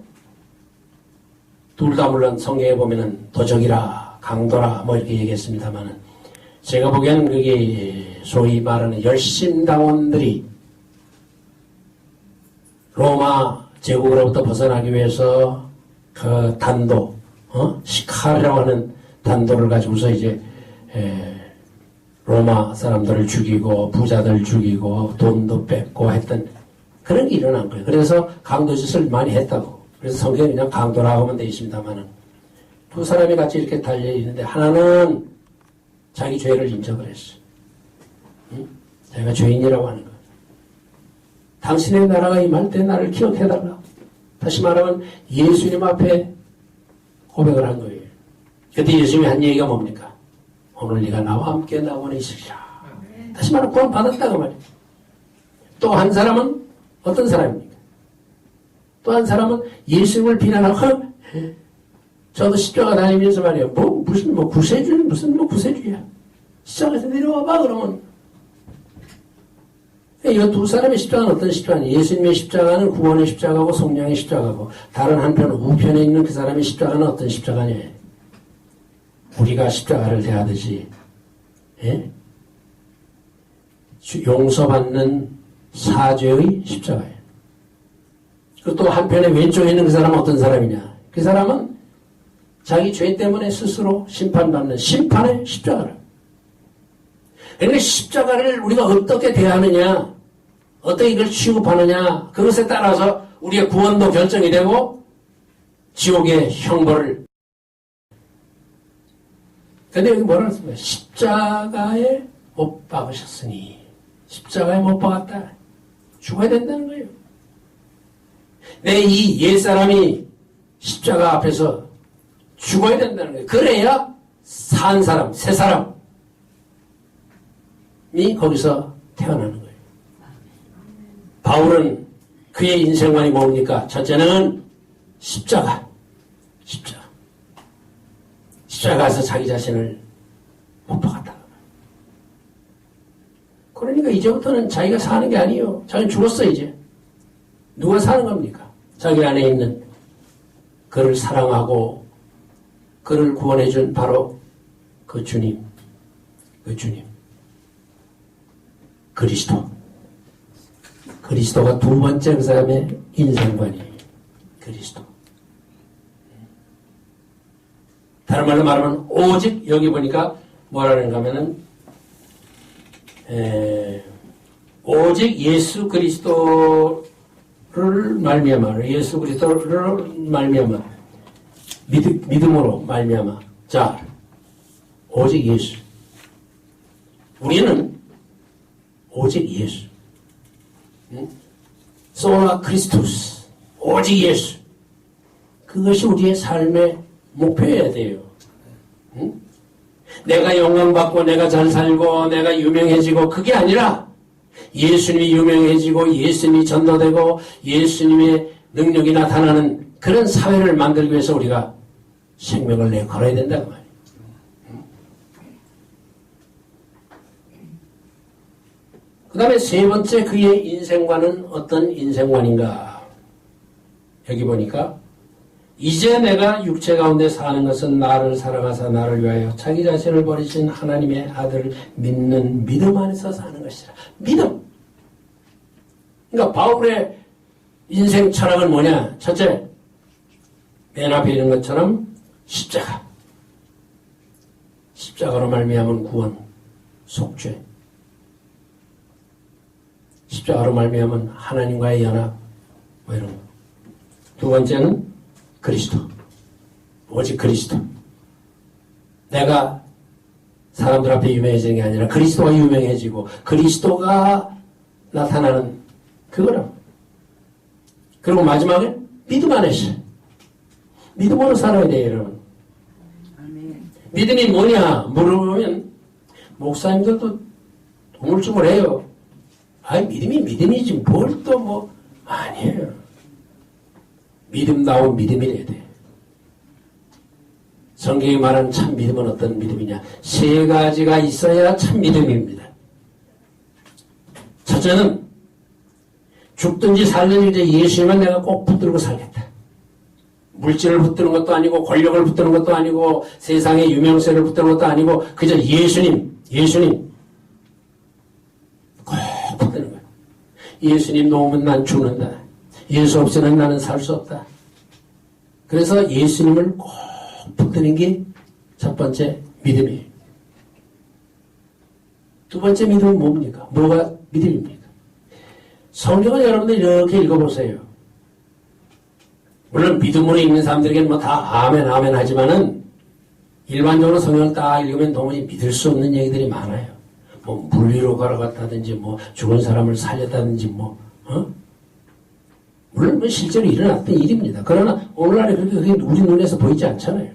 둘 다 물론 성경에 보면은 도적이라 강도라 뭐 이렇게 얘기했습니다만은 제가 보기에는 그게 소위 말하는 열심당원들이 로마 제국으로부터 벗어나기 위해서 그 단도, 시카르라고 하는 단도를 가지고서 이제 로마 사람들을 죽이고 부자들 죽이고 돈도 뺏고 했던 그런 게 일어난 거예요. 그래서 강도짓을 많이 했다고. 그래서 성경에 그냥 강도라고 하면 되어 있습니다만은 두 사람이 같이 이렇게 달려있는데 하나는 자기 죄를 인정을 했어요. 자기가 죄인이라고 하는 거예요. 당신의 나라가 임할 때 나를 기억해달라. 다시 말하면 예수님 앞에 고백을 한 거예요. 그때 예수님이 한 얘기가 뭡니까? 오늘 네가 나와 함께 나원에 있으리라. 다시 말하면 구원 받았다고 말이에요. 또 한 사람은 어떤 사람입니까? 또 한 사람은 예수님을 비난하고 저도 십자가 다니면서 말이에요. 무슨 구세주는 무슨 구세주야. 십자가에서 내려와봐 그러면 이 두 사람의 십자가는 어떤 십자가냐? 예수님의 십자가는 구원의 십자가고 속량의 십자가고 다른 한편 우편에 있는 그 사람의 십자가는 어떤 십자가냐? 우리가 십자가를 대하듯이 용서받는 사죄의 십자가예요. 그리고 또 한편에 왼쪽에 있는 그 사람은 어떤 사람이냐? 그 사람은 자기 죄 때문에 스스로 심판받는 심판의 십자가를. 그러니까 십자가를 우리가 어떻게 대하느냐, 어떻게 이걸 취급하느냐, 그것에 따라서 우리의 구원도 결정이 되고 지옥의 형벌을. 근데 여기 뭐라 했습니까? 십자가에 못 박으셨으니 십자가에 못 박았다. 죽어야 된다는 거예요. 내 이 옛사람이 십자가 앞에서 죽어야 된다는 거예요. 그래야 산 사람, 새 사람이 거기서 태어나는 거예요. 바울은 그의 인생관이 뭡니까? 첫째는 십자가. 십자가에서 자기 자신을 못 박았다. 그러니까 이제부터는 자기가 사는 게 아니에요. 자기는 죽었어 이제. 누가 사는 겁니까? 자기 안에 있는 그를 사랑하고 그를 구원해준 바로 그 주님. 그리스도가 두 번째 그 사람의 인생관이에요. 그리스도. 다른 말로 말하면 오직 여기 보니까 뭐라는가 하면은 오직 예수 그리스도를 말미암아 믿음으로 말미암아 자 오직 예수 우리는 오직 예수 소라 크리스토스 오직 예수 그것이 우리의 삶의 목표여야 돼요. 응? 내가 영광받고 내가 잘 살고 내가 유명해지고 그게 아니라 예수님이 유명해지고 예수님이 전도되고 예수님의 능력이 나타나는 그런 사회를 만들기 위해서 우리가 생명을 내 걸어야 된다고 말이에요. 그 다음에 세 번째 그의 인생관은 어떤 인생관인가? 여기 보니까 이제 내가 육체 가운데 사는 것은 나를 사랑하사 나를 위하여 자기 자신을 버리신 하나님의 아들을 믿는 믿음 안에서 사는 것이라. 믿음. 그러니까 바울의 인생 철학은 뭐냐? 첫째, 맨 앞에 있는 것처럼 십자가. 십자가로 말미암은 구원, 속죄. 십자가로 말미암은 하나님과의 연합, 뭐 이런 거. 두 번째는 그리스도. 오직 그리스도. 내가 사람들 앞에 유명해지는 게 아니라 그리스도가 유명해지고 그리스도가 나타나는 그거라. 그리고 마지막에 믿음 안에서. 믿음으로 살아야 돼요, 여러분. 믿음이 뭐냐 물어보면 목사님들도 우물쭈물 해요. 아니 믿음이 믿음이지 뭘 또 뭐 아니에요. 믿음다운 믿음이래야 돼. 성경이 말하는 참 믿음은 어떤 믿음이냐? 세 가지가 있어야 참 믿음입니다. 첫째는 죽든지 살든지 예수님만 내가 꼭 붙들고 살겠다. 물질을 붙드는 것도 아니고 권력을 붙드는 것도 아니고 세상의 유명세를 붙드는 것도 아니고 그저 예수님 꼭 붙드는 거야. 예수님 놓으면 난 죽는다. 예수 없이는 나는 살 수 없다. 그래서 예수님을 꼭 붙드는 게 첫 번째 믿음이에요. 두 번째 믿음은 뭡니까? 뭐가 믿음입니까? 성경을 여러분들 이렇게 읽어보세요. 물론 믿음으로 읽는 사람들에게는 뭐 다 아멘 하지만은 일반적으로 성경을 딱 읽으면 도무지 믿을 수 없는 얘기들이 많아요. 뭐 물 위로 걸어갔다든지 뭐 죽은 사람을 살렸다든지 물론 뭐 실제로 일어났던 일입니다. 그러나 오늘날에 그렇게 그게 우리 눈에서 보이지 않잖아요.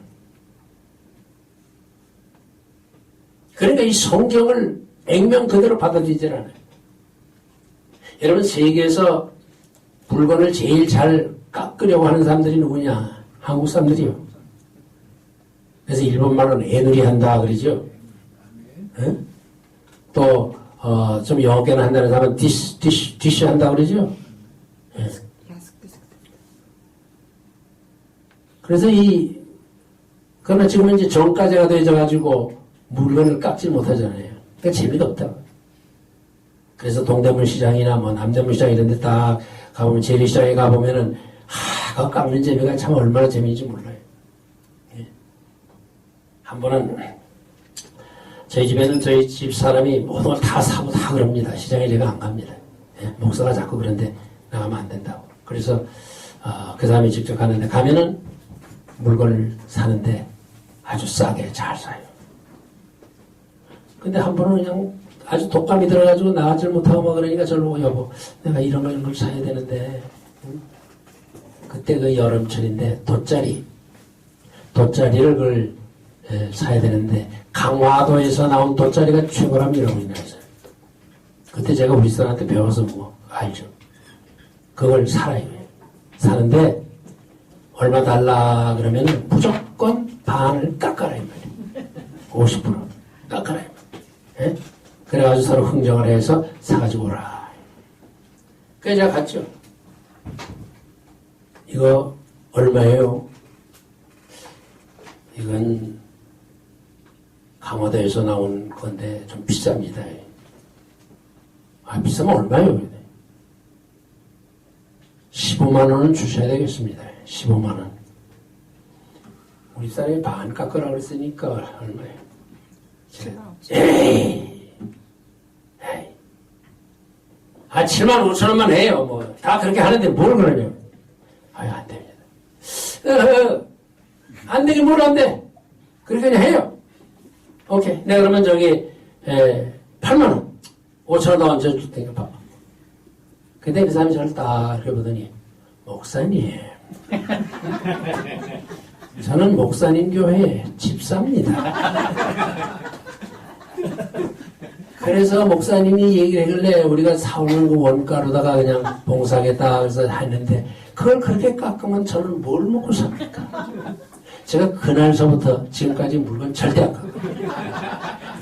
그러니까 이 성경을 액면 그대로 받아들이지 않아요. 여러분 세계에서 물건을 제일 잘 깎으려고 하는 사람들이 누구냐? 한국 사람들이요. 그래서 일본말로는 애누리 한다 그러죠. 또 좀 영어계는 한다는 사람은 디쉬 한다 그러죠. 그래서 그러나 지금은 이제 정가제가 되어가지고 물건을 깎지 못하잖아요. 그러니까 재미가 없다. 그래서 동대문 시장이나 뭐 남대문 시장 이런 데 딱 가보면 재래시장에 가보면은 그거 깎는 재미가 참 얼마나 재미인지 몰라요. 예. 한 번은 저희 집에는 저희 집 사람이 모든 걸 다 사고 다 그럽니다. 시장에 제가 안 갑니다. 예. 목사가 자꾸 그런데 나가면 안 된다고. 그래서 그 사람이 직접 가는데 가면은 물건을 사는데 아주 싸게 잘 사요. 근데 한 번은 그냥 아주 독감이 들어가지고 나가질 못하고 막 그러니까 저를 보고 여보 내가 이런 걸 사야 되는데 그때 그 여름철인데 돗자리 돗자리를 그걸 사야 되는데 강화도에서 나온 돗자리가 최고랍니다. 우리나라에서. 그때 제가 우리 사람한테 배워서 뭐 알죠. 그걸 살아요. 사는데 얼마 달라 그러면 무조건 반을 깎아라 이 말이에요. 50% 깎아라 이 말이에요. 예? 그래가지고 서로 흥정을 해서 사가지고 오라. 그래서 제가 갔죠. 이거 얼마예요? 이건 강화도에서 나온 건데 좀 비쌉니다. 아, 비싸면 얼마예요? 15만 원은 주셔야 되겠습니다. 15만 원. 우리 사람이 반 깎으라고 그랬으니까 얼마예요? 에이. 아, 7만 5천 원만 해요. 뭐, 다 그렇게 하는데 뭘 그러냐고. 아유, 안 됩니다. 안 되긴 뭘 안 돼. 그렇게 그냥 해요. 오케이. 내가 그러면 저기, 8만 원. 5천 원 더 얹어줄 테니까 봐봐. 근데 그 사람이 저를 딱 이렇게 보더니, 목사님. 저는 목사님 교회 집사입니다. 그래서 목사님이 얘기를 하길래 우리가 사오는 그 원가로다가 그냥 봉사하겠다 해서 했는데 그걸 그렇게 깎으면 저는 뭘 먹고 삽니까? 제가 그날서부터 지금까지 물건 절대 안 깎아요.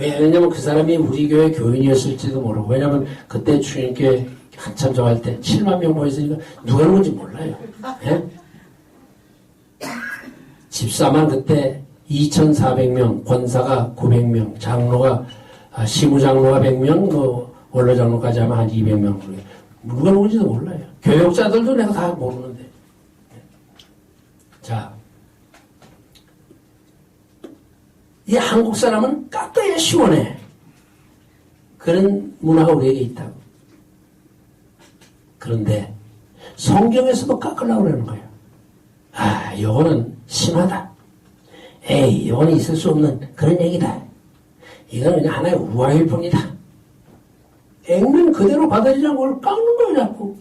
왜냐면 그 사람이 우리 교회 교인이었을지도 모르고 왜냐면 그때 주님께 한참 정할 때 7만 명 모였으니까 누가 누군지 몰라요. 예? 집사만 그때 2,400명, 권사가 900명, 장로가 시무장로가 100명, 뭐 원로장로까지 하면 한 200명. 누가 누군지도 몰라요. 교역자들도 내가 다 모르는데. 자, 이 한국 사람은 깎아야 시원해. 그런 문화가 우리에게 있다고. 그런데 성경에서도 깎으려고 그러는 거예요. 아, 요거는 심하다. 에이, 요거는 있을 수 없는 그런 얘기다. 이건 그냥 하나의 우화일 뿐이다. 액면 그대로 받아들이라는 걸 깎는 거예요, 자꾸.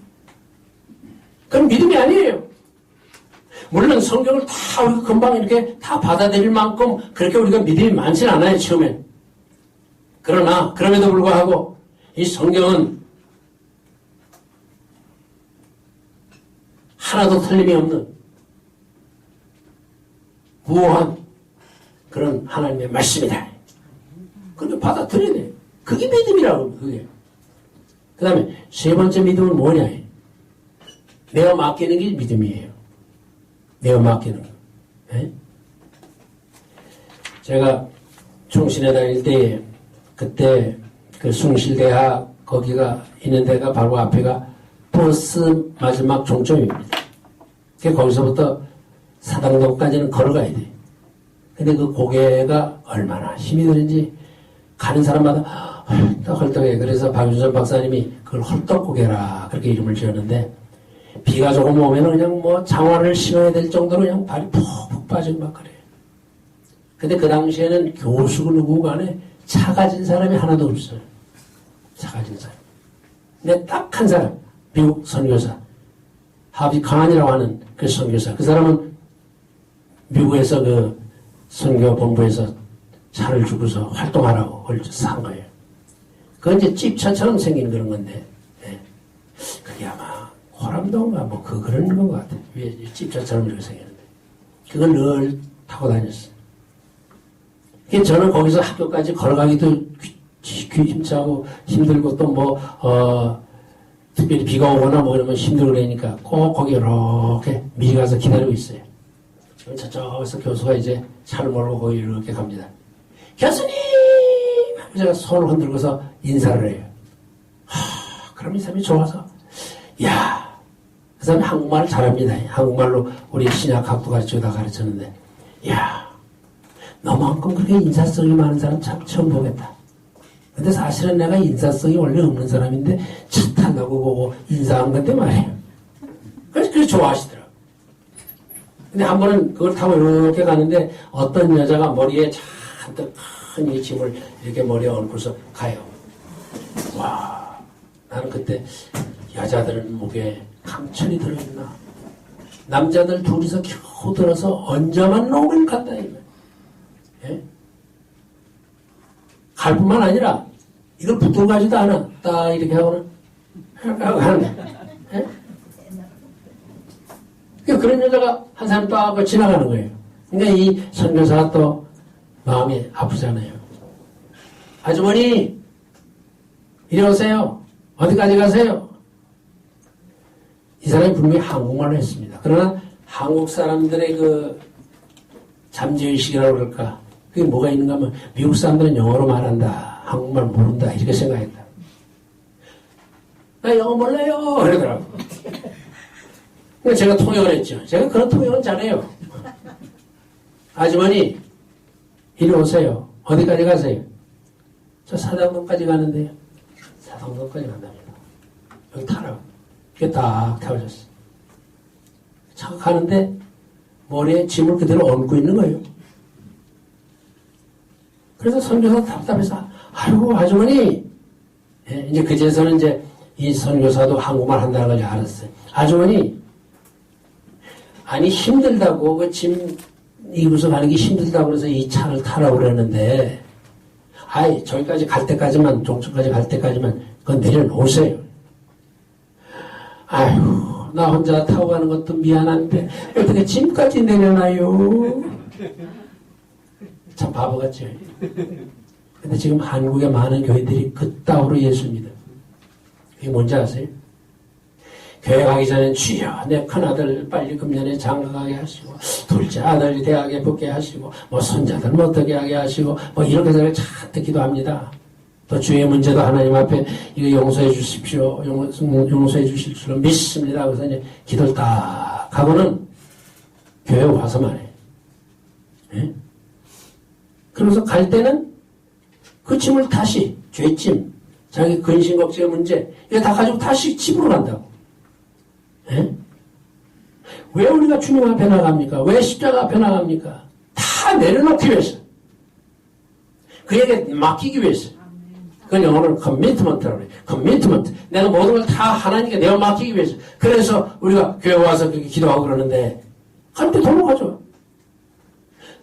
그건 믿음이 아니에요. 물론 성경을 다 우리가 금방 이렇게 다 받아들일 만큼 그렇게 우리가 믿음이 많지는 않아요, 처음엔. 그러나, 그럼에도 불구하고 이 성경은 하나도 틀림이 없는 무한 그런 하나님의 말씀이다. 그렇게 받아들여야 돼. 그게 믿음이라고, 그게. 그 다음에 세 번째 믿음은 뭐냐? 내가 맡기는 게 믿음이에요. 내가 맡기는 거. 네? 제가 충신에 다닐 때, 그때 그 숭실대학 거기가 있는 데가 바로 앞에가 버스 마지막 종점입니다. 거기서부터 사당동까지는 걸어가야 돼. 근데 그 고개가 얼마나 힘이 드는지 가는 사람마다 헐떡헐떡해. 그래서 박윤선 박사님이 그걸 헐떡고개라 그렇게 이름을 지었는데 비가 조금 오면 그냥 뭐 장화를 신어야 될 정도로 그냥 발이 푹푹 빠지고 막 그래요. 근데 그 당시에는 교수고 누구 간에 차 가진 사람이 하나도 없어요. 차 가진 사람. 근데 딱 한 사람, 미국 선교사, 하비 칸이라고 하는 그 선교사. 그 사람은 미국에서 그 선교본부에서 차를 주고서 활동하라고 그걸 산 거예요. 그건 이제 집차처럼 생긴 그런 건데, 네. 그게 아마 호람도인가 뭐 그런 것 같아요. 왜 집차처럼 이렇게 생겼는데. 그걸 늘 타고 다녔어요. 저는 거기서 학교까지 걸어가기도 힘차고 힘들고 또 뭐, 특별히 비가 오거나 뭐 이러면 힘들고 그러니까 꼭 거기 이렇게 미리 가서 기다리고 있어요. 저쪽에서 교수가 이제 차를 몰고 거기 이렇게 갑니다. 교수님! 하고 제가 손을 흔들고서 인사를 해요. 그럼 이 사람이 좋아서, 야, 그 사람이 한국말을 잘합니다. 한국말로 우리 신약학도 가르치다 가르쳤는데, 야, 너만큼 그렇게 인사성이 많은 사람 참 처음 보겠다. 근데 사실은 내가 인사성이 원래 없는 사람인데 차 타려고 보고 인사한 건데 말이에요. 그래서 좋아하시더라고요. 근데 한 번은 그걸 타고 이렇게 가는데 어떤 여자가 머리에 잔뜩 큰 이 짐을 이렇게 머리에 얹고서 가요. 와, 나는 그때 여자들은 목에 강철이 들어있나? 남자들 둘이서 겨우 들어서 얹어만 놓으면 간다. 예? 갈 뿐만 아니라 이걸 붙들고 가지도 않아. 딱 이렇게 하고는 가는데. 예? 그런 여자가 한 사람 딱 지나가는 거예요. 그러니까 이 선교사가 또 마음이 아프잖아요. 아주머니, 이리 오세요. 어디까지 가세요? 이 사람이 분명히 한국말을 했습니다. 그러나 한국 사람들의 그 잠재의식이라고 그럴까? 그게 뭐가 있는가 하면 미국 사람들은 영어로 말한다. 한국말 모른다. 이렇게 생각했다. 나 영어 몰라요. 그러더라고. 그래서 제가 통역을 했죠. 제가 그런 통역은 잘해요. 아주머니, 이리 오세요. 어디까지 가세요? 저 사당동까지 가는데요. 사당동까지 간답니다. 여기 타라고. 그게 딱 태워졌어. 차가 가는데 머리에 짐을 그대로 얹고 있는 거예요. 그래서 선교사 답답해서, 아이고, 아주머니. 예, 이제 그제서는 이제 이 선교사도 한국말 한다는 걸 알았어요. 아주머니, 아니, 힘들다고, 그 짐, 이구서 가는 게 힘들다고 그래서 이 차를 타라고 그러는데, 아이, 저기까지 갈 때까지만, 종천까지 갈 때까지만, 그건 내려놓으세요. 아휴, 나 혼자 타고 가는 것도 미안한데, 어떻게 짐까지 내려놔요? 참 바보 같죠? 근데 지금 한국의 많은 교회들이 그따위로 예수 믿어요. 그게 뭔지 아세요? 교회 가기 전엔 주여 내 큰아들 빨리 금년에 장가가게 하시고 둘째 아들 대학에 붙게 하시고 뭐 손자들 못하게 하게 하시고 뭐 이렇게 해서 잔뜩 기도합니다. 또 주의 문제도 하나님 앞에 이거 용서해 주십시오. 용서해 주실 줄로 믿습니다. 그래서 이제 기도를 딱 하고는 교회 와서만 해요. 예? 그러면서 갈 때는 그 짐을 다시 죄짐 자기 근심 걱정의 문제 이거 다 가지고 다시 집으로 간다고. 예? 왜 우리가 주님 앞에 나갑니까? 왜 십자가 앞에 나갑니까? 다 내려놓기 위해서. 그에게 맡기기 위해서. 그건 영어로는 commitment라고 해요. commitment. 내가 모든 걸 다 하나님께 내가 맡기기 위해서. 그래서 우리가 교회 와서 그렇게 기도하고 그러는데 하나님께 돌아가죠.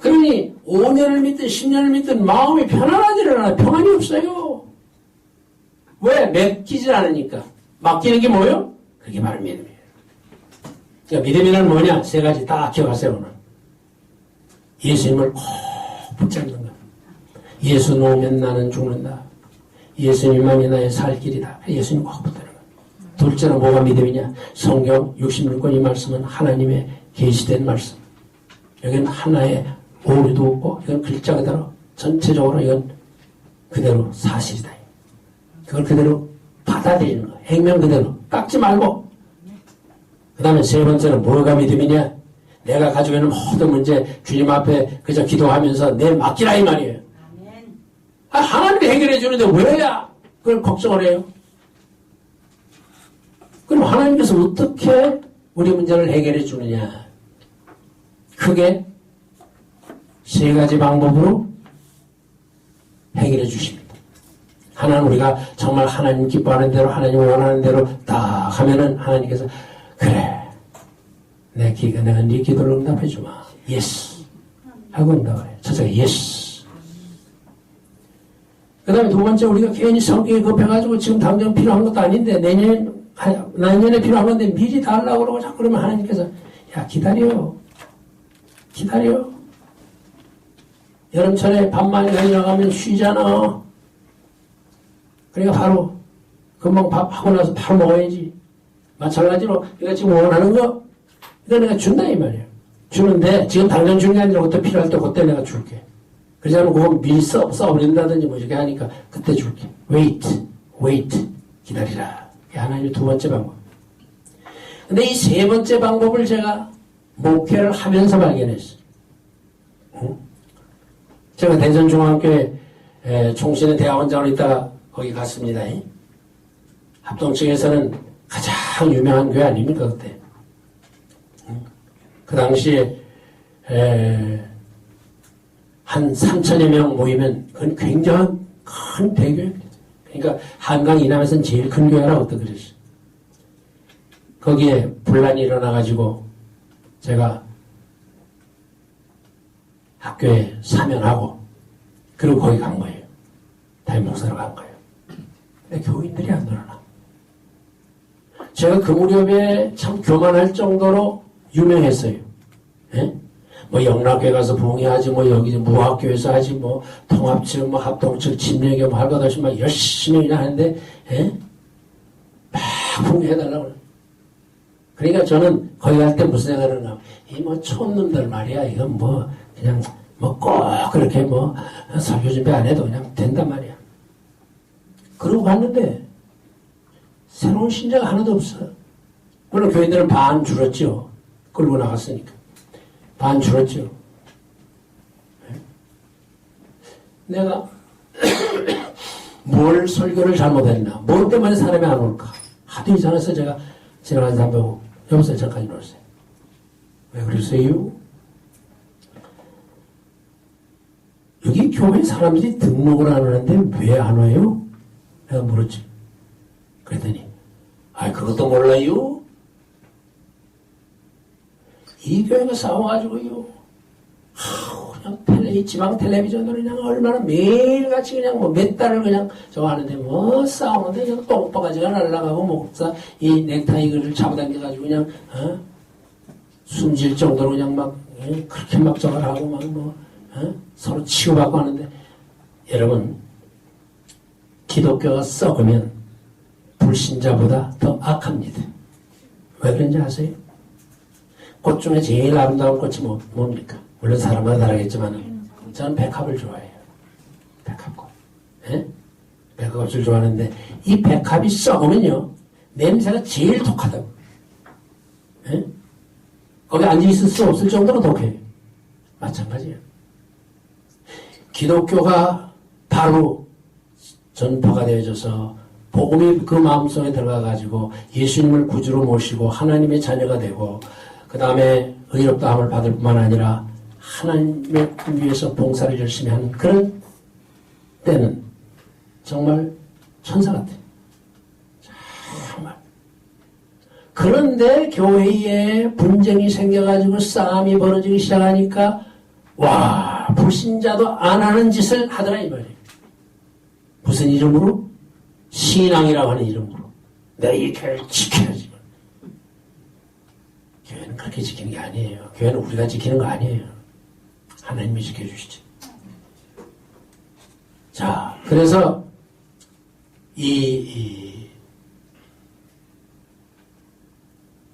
그러니 5년을 믿든 10년을 믿든 마음이 편안하지를 않아요. 평안이 없어요. 왜? 맡기질 않으니까. 맡기는 게 뭐예요? 그게 바로 믿음이에요. 그러니까 믿음이란 뭐냐? 세 가지 딱 기억하세요. 오늘. 예수님을 꼭 붙잡는 것. 예수 놓으면 나는 죽는다. 예수님만이 나의 살 길이다. 예수님 꼭 붙드는 것. 둘째는 뭐가 믿음이냐? 성경 66권 이 말씀은 하나님의 계시된 말씀. 여기는 하나의 오류도 없고 이건 글자 그대로 전체적으로 이건 그대로 사실이다. 그걸 그대로 받아들이는 거. 행명 그대로 깎지 말고. 그 다음에 세 번째는 뭐가 믿음이냐? 내가 가지고 있는 모든 문제 주님 앞에 그저 기도하면서 내 맡기라 이 말이에요. 아, 하나님이 해결해 주는데 왜야 그걸 걱정을 해요? 그럼 하나님께서 어떻게 우리 문제를 해결해 주느냐? 크게 세 가지 방법으로 해결해 주십니다. 하나는 우리가 정말 하나님 기뻐하는 대로 하나님 원하는 대로 딱 하면은 하나님께서 그래 내가 네 기도를 응답해 주마. 예스 하고 응답을 해요. 첫째가 예스. 그 다음에 두 번째 우리가 괜히 성격이 급해가지고 지금 당장 필요한 것도 아닌데 내년에 필요한 건데 미리 달라고 그러고 자꾸 그러면 하나님께서 야 기다려. 여름철에 밥 많이 가져가면 쉬잖아. 그러니까 바로 금방 밥 하고 나서 바로 먹어야지. 마찬가지로 내가 지금 원하는 거 이거 내가 준다 이 말이에요. 주는데 지금 당장 주는 게 아니라 그때 필요할 때 그때 내가 줄게. 그러지 않으면 그건 미리 써버린다든지 뭐 이렇게 하니까 그때 줄게. wait 기다리라. 이게 하나님의 두 번째 방법. 근데 이 세 번째 방법을 제가 목회를 하면서 발견했어요. 제가 대전중앙교회 총신의 대학원장으로 있다가 거기 갔습니다. 합동 측에서는 가장 유명한 교회 아닙니까 그때. 그 당시에 한 3천여 명 모이면 그건 굉장한 큰 대교회입니다. 그러니까 한강 이남에서는 제일 큰 교회라고 또 그랬어요. 거기에 분란이 일어나가지고 제가 학교에 사면하고 그리고 거기 간 거예요. 담임 목사로 간 거예요. 근데 교인들이 안 늘어나. 제가 그 무렵에 참 교만할 정도로 유명했어요. 예? 뭐 영락교회 가서 부흥회하지, 뭐 여기 무학교에서 하지, 뭐 통합측, 뭐 합동측, 침례교 뭐 할 것 없이 막 열심히 그냥 하는데, 예? 막 부흥회해달라고 그래요. 그러니까 저는 거기 갈 때 무슨 생각을 하나, 이 뭐 촌놈들 말이야, 이건 뭐 그냥 뭐 꼭 그렇게 뭐 설교 준비 안 해도 그냥 된단 말이야. 그러고 갔는데 새로운 신자가 하나도 없어. 물론 교인들은 반 줄었죠. 끌고 나갔으니까. 반 줄었죠. 내가 뭘 설교를 잘못했나? 뭐 때문에 사람이 안 올까? 하도 이상해서 제가 지나가는 사람 보고 여보세요, 저까지 놀았어요. 왜 그러세요? 여기 교회 사람들이 등록을 안 하는데 왜 안 와요? 내가 물었지. 그랬더니 그것도 몰라요? 이 교회가 싸워가지고요. 그냥 지방 텔레비전으로 그냥 얼마나 매일같이 그냥 뭐 몇 달을 그냥 저거 하는데 뭐 싸우는데 그냥 똥바가지가 날아가고 목사 이 넥타이를 잡아당겨가지고 그냥 숨질 정도로 그냥 막 그렇게 막 저걸 하고 막 뭐 서로 치고받고 하는데 여러분 기독교가 썩으면 불신자보다 더 악합니다. 왜 그런지 아세요? 꽃 중에 제일 아름다운 꽃이 뭡니까? 물론 사람마다 다르겠지만 저는 백합을 좋아해요. 백합꽃. 예? 백합꽃을 좋아하는데 이 백합이 썩으면요 냄새가 제일 독하다고. 예? 거기 앉아있을 수 없을 정도로 독해요. 마찬가지예요. 기독교가 바로 전파가 되어져서 복음이 그 마음속에 들어가가지고 예수님을 구주로 모시고 하나님의 자녀가 되고 그 다음에 의롭다함을 받을 뿐만 아니라 하나님을 위해서 봉사를 열심히 하는 그런 때는 정말 천사 같아요. 정말. 그런데 교회에 분쟁이 생겨가지고 싸움이 벌어지기 시작하니까 와 불신자도 안 하는 짓을 하더라 이 말이에요. 무슨 이름으로? 신앙이라고 하는 이름으로. 내가 이 교회를 지켜야지. 교회는 그렇게 지키는 게 아니에요. 교회는 우리가 지키는 거 아니에요. 하나님이 지켜주시죠. 자, 그래서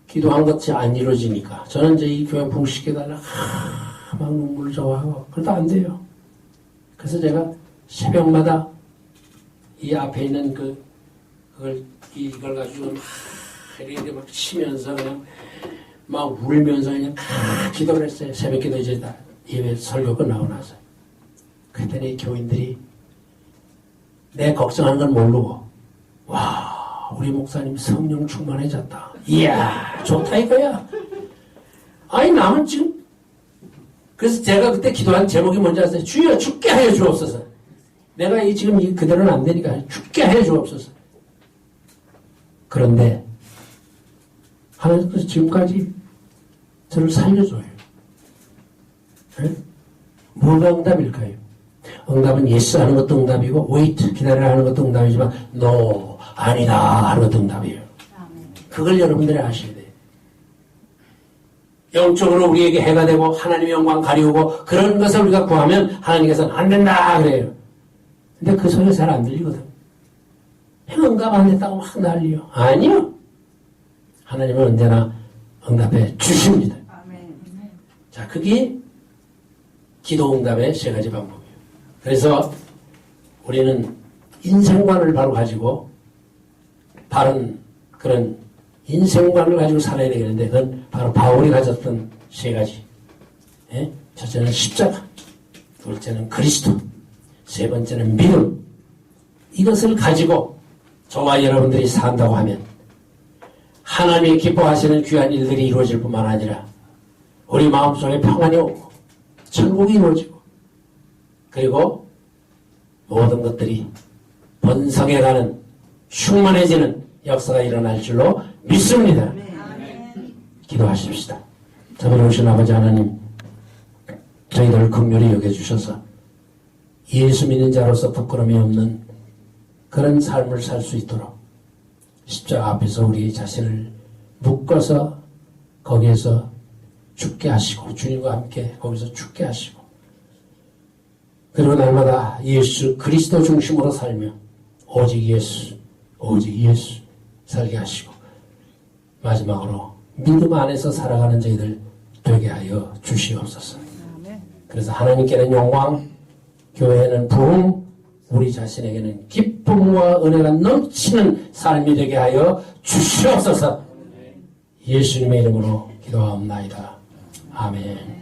기도한 것이 안 이루어지니까 저는 이제 이 교회 붕식해달라 막 눈물 저하고 그래도 안 돼요. 그래서 제가 새벽마다 이 앞에 있는 이걸 가지고 이렇게 막 치면서 그냥 막 울면서 그냥 기도를 했어요. 새벽 기도 이제 다 예배 설교 끝나고 나서. 그랬더니 교인들이 내 걱정하는 건 모르고 와 우리 목사님 성령 충만해졌다. 이야 좋다 이거야. 아니 남은 지금 그래서 제가 그때 기도한 제목이 뭔지 아세요? 주여 죽게 하여 주옵소서. 내가 지금 그대로는 안 되니까 죽게 하여 주옵소서. 그런데 하나님께서 지금까지 저를 살려줘요. 네? 뭐가 응답일까요? 응답은 예스 하는 것도 응답이고 wait 기다리라 하는 것도 응답이지만 no 아니다 하는 것도 응답이에요. 그걸 여러분들이 아셔야 돼요. 영적으로 우리에게 해가 되고 하나님의 영광 가리우고 그런 것을 우리가 구하면 하나님께서는 안 된다 그래요. 근데 그 소리가 잘 안 들리거든. 응답 안 됐다고 막 난리요. 아니요. 하나님은 언제나 응답해 주십니다. 자, 그게 기도 응답의 세 가지 방법이에요. 그래서 우리는 인생관을 바로 가지고 바른 그런 인생관을 가지고 살아야 되겠는데 그건 바로 바울이 가졌던 세 가지. 예? 첫째는 십자가, 둘째는 그리스도, 세 번째는 믿음. 이것을 가지고 저와 여러분들이 산다고 하면 하나님이 기뻐하시는 귀한 일들이 이루어질 뿐만 아니라 우리 마음속에 평안이 오고 천국이 이루어지고 그리고 모든 것들이 번성해가는 충만해지는 역사가 일어날 줄로 믿습니다. 기도하십시다. 자비로우신 아버지 하나님, 저희들을 긍휼히 여겨주셔서 예수 믿는 자로서 부끄러움이 없는 그런 삶을 살 수 있도록 십자가 앞에서 우리 자신을 묶어서 거기에서 죽게 하시고 주님과 함께 거기서 죽게 하시고 그리고 날마다 예수 그리스도 중심으로 살며 오직 예수 살게 하시고 마지막으로 믿음 안에서 살아가는 저희들 되게 하여 주시옵소서. 그래서 하나님께는 영광, 교회에는 부흥, 우리 자신에게는 기쁨과 은혜가 넘치는 삶이 되게 하여 주시옵소서. 예수님의 이름으로 기도하옵나이다. 아멘.